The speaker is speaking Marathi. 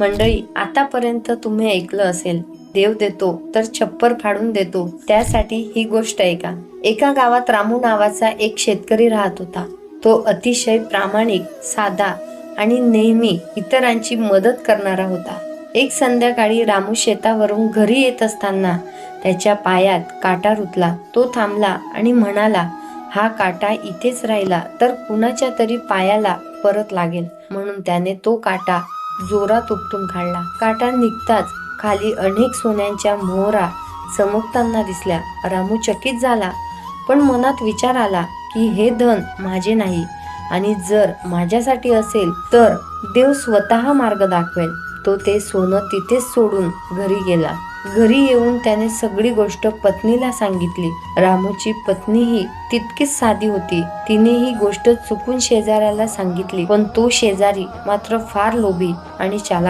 मंडळी, आतापर्यंत तुम्ही ऐकलं असेल, देव देतो तर छप्पर फाडून देतो. त्यासाठी ही गोष्ट आहे का? एका गावात रामू नावाचा एक शेतकरी राहत होता. तो अतिशय प्रामाणिक, साधा आणि नेहमी इतरांची मदत करणारा होता. एक संध्याकाळी रामू शेतावरून घरी येत असताना त्याच्या पायात काटा रुतला. तो थांबला आणि म्हणाला, हा काटा इथेच राहिला तर कुणाच्या तरी पायाला परत लागेल. म्हणून त्याने तो काटा जोरात उपटून काढला. काटा निघताच खाली अनेक सोन्यांच्या मोहरा चमकताना दिसल्या. रामू चकित झाला, पण मनात विचार आला की हे धन माझे नाही आणि जर माझ्यासाठी असेल तर देव स्वतः मार्ग दाखवेल. तो ते सोनं तिथेच सोडून घरी गेला. घरी येऊन त्याने सगळी गोष्ट पत्नीला सांगितली. रामूची पत्नीही तितकीच साधी होती. तिने ही गोष्ट चुकून शेजाऱ्याला सांगितली, पण तो शेजारी मात्र फार लोभी आणि चालाक